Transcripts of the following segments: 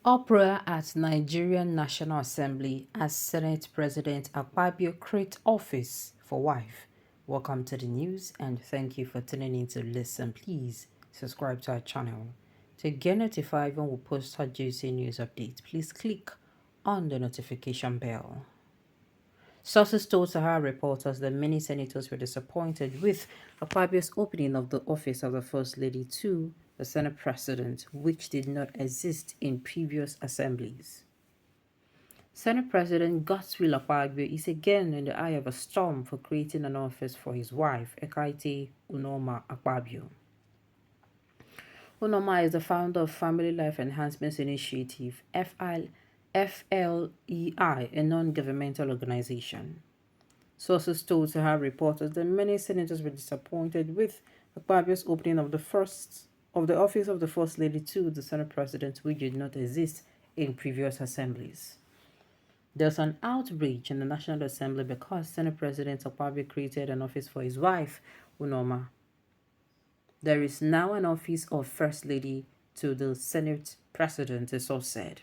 Uproar at Nigerian National Assembly as Senate President Akpabio creates office for wife. Welcome to the news and thank you for tuning in to listen. Please subscribe to our channel. To get notified when we post our juicy news updates, please click on the notification bell. Sources told Sahara reporters that many senators were disappointed with Akpabio's opening of the office of the First Lady to the Senate President, which did not exist in previous assemblies. Senate President Godswill Akpabio is again in the eye of a storm for creating an office for his wife, Ekaite Unoma Akpabio. Unoma is the founder of Family Life Enhancement Initiative, FLEI, a non-governmental organization. Sources told Sahara reporters that many senators were disappointed with Akpabio's opening of the office of the First Lady to the Senate President, which did not exist in previous assemblies. There's an outrage in the National Assembly because Senate President Akpabio created an office for his wife, Unoma. There is now an office of First Lady to the Senate President, the source said.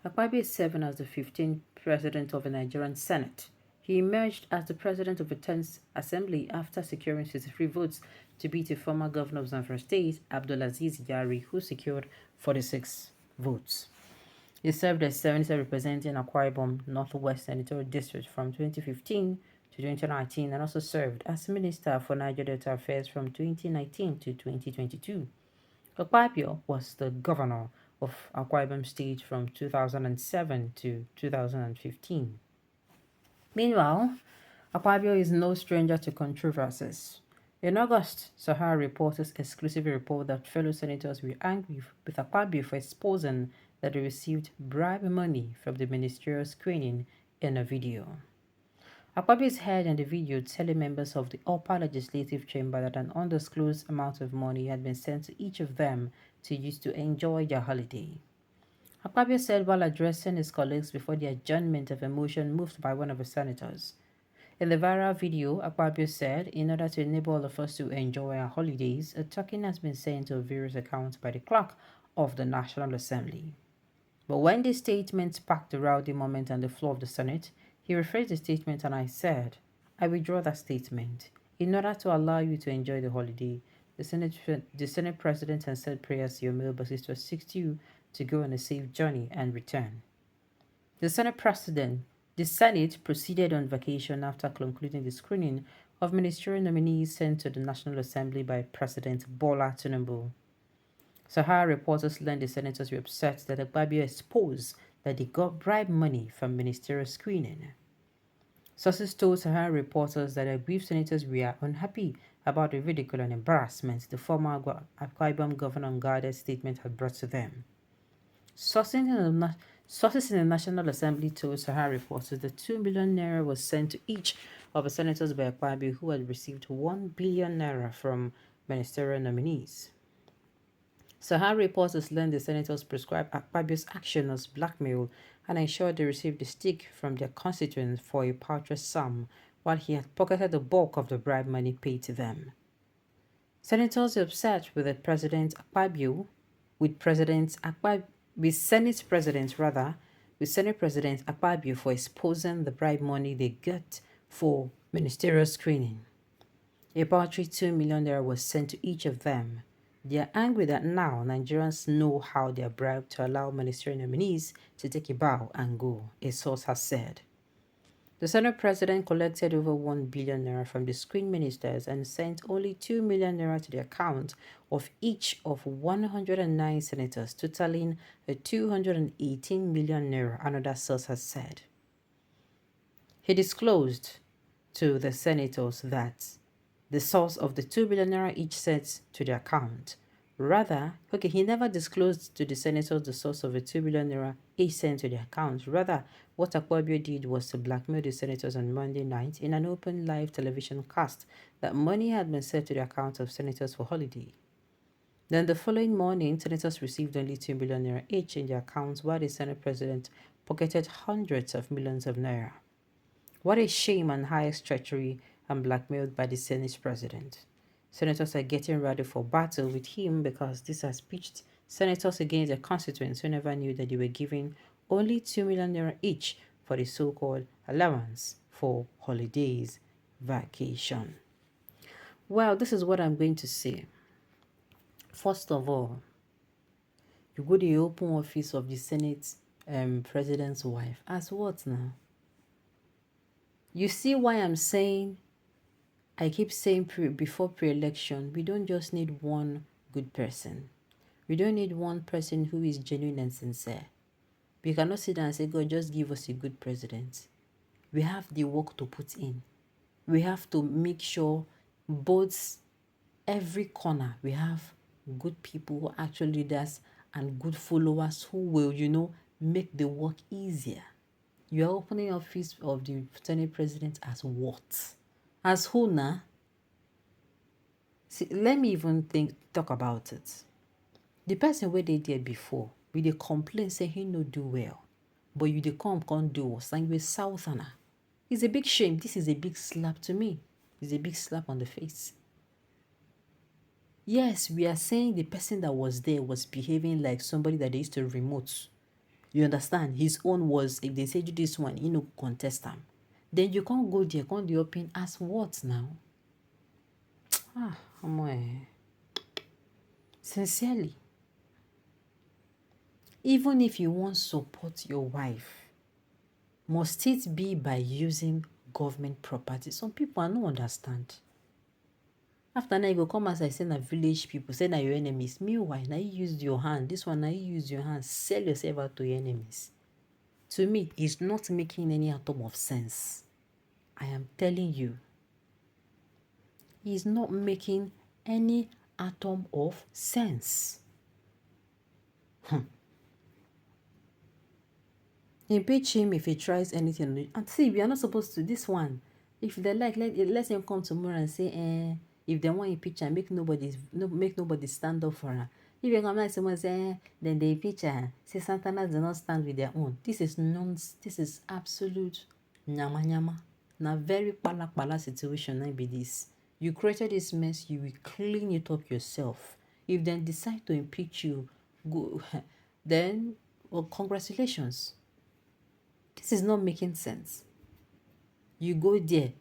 Akpabio is serving as the 15th President of the Nigerian Senate. He emerged as the President of the 10th Assembly after securing 63 votes to beat a former governor of Zamfara State, Abdulaziz Yari, who secured 46 votes. He served as senator representing Akpabio Northwest Senatorial District from 2015 to 2019 and also served as Minister for Niger Delta Affairs from 2019 to 2022. Akpabio was the governor of Akwa State from 2007 to 2015. Meanwhile, Akpabio is no stranger to controversies. In August, Sahara reporters exclusively report that fellow senators were angry with Akpabio for exposing that he received bribe money from the ministerial screening in a video. Akpabio is heard in the video telling members of the upper legislative chamber that an undisclosed amount of money had been sent to each of them to use to enjoy their holiday. Akpabio said while addressing his colleagues before the adjournment of a motion moved by one of the senators. In the viral video, Akpabio said, in order to enable all of us to enjoy our holidays, a token has been sent to various accounts by the clerk of the National Assembly. But when this statement sparked a rowdy moment on the floor of the Senate, he rephrased the statement and I said, I withdraw that statement. In order to allow you to enjoy the holiday, the Senate President has said prayers to your mailboxes to assist you to go on a safe journey and return. The Senate proceeded on vacation after concluding the screening of ministerial nominees sent to the National Assembly by President Bola Tinubu. Sahara reporters learned the senators were upset that Akpabio exposed that they got bribe money from ministerial screening. Sources told Sahara reporters that aggrieved senators were unhappy about the ridicule and embarrassment the former Akwa governor unguarded statement had brought to them. Sources in the National Assembly told Sahara reporters that 2 million naira was sent to each of the senators by Akpabio, who had received 1 billion naira from ministerial nominees. Sahara reporters learned the senators prescribed Akpabio's action as blackmail and ensured they received the stick from their constituents for a paltry sum, while he had pocketed the bulk of the bribe money paid to them. Senators were upset with Senate President Akpabio for exposing the bribe money they got for ministerial screening. A paltry 2 million naira was sent to each of them. They are angry that now Nigerians know how they are bribed to allow ministerial nominees to take a bow and go, a source has said. The Senate President collected over 1 billion naira from the screen ministers and sent only 2 million naira to the account of each of 109 senators, totaling 218 million naira, another source has said. He disclosed to the senators that the source of the 2 billion naira each sent to the account. He never disclosed to the senators the source of the 2 billion naira each sent to the account. Rather, what Akpabio did was to blackmail the senators on Monday night in an open live television cast that money had been sent to the account of senators for holiday. Then the following morning, senators received only 2 billion naira each in their accounts, while the Senate President pocketed hundreds of millions of naira. What a shame and highest treachery and blackmailed by the Senate President. Senators are getting ready for battle with him because this has pitched Senators against their constituents who never knew that they were giving only 2 million naira each for the so-called allowance for holidays, vacation. Well, this is what I'm going to say. First of all, you go to the open office of the Senate president's wife. As what now? You see why I'm saying, I keep saying before pre-election, we don't just need one good person. We don't need one person who is genuine and sincere. We cannot sit down and say, God, just give us a good president. We have the work to put in. We have to make sure both every corner we have good people who actually leaders and good followers who will, make the work easier. You are opening office of the Senate president as what? As who now? See, let me even talk about it. The person where they did before, we dey complain say he no do well, but you dey can't do worse, and you a southerner. It's a big shame. This is a big slap to me. It's a big slap on the face. Yes, we are saying the person that was there was behaving like somebody that they used to remote. You understand? His own was, if they say do this one, contest them. Then you can't go there, can't do open as what now? Sincerely. Even if you want to support your wife, must it be by using government property? Some people I don't understand. After now, you go come as I say na village people, say na your enemies. Meanwhile, now you use your hand. This one, now you use your hand. Sell yourself out to your enemies. To me, it's not making any atom of sense. I am telling you. It's not making any atom of sense. Impeach him if he tries anything. And see, we are not supposed to. This one, if they like, let him come tomorrow and say, if they want impeach her, make nobody stand up for her. If you come like someone say, then they impeach her. Say Santanas do not stand with their own. This is nonsense. This is absolute nyama nyama. Na very pala situation like be this. You created this mess, you will clean it up yourself. If they decide to impeach you, go then well, congratulations. This is not making sense. You go there,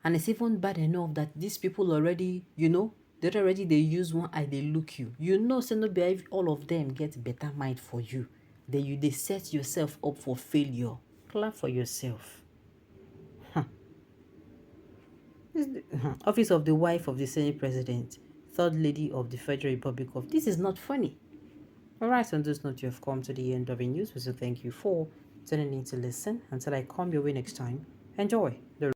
and it's even bad enough that these people already, they use one eye, they look you. So no be all of them get better mind for you. Then they set yourself up for failure. Clap for yourself. Office of the wife of the Senate president, third lady of the Federal Republic of. This is not funny. Alright, on this note, you have come to the end of the news. So thank you for tuning in to listen. Until I come your way next time, enjoy the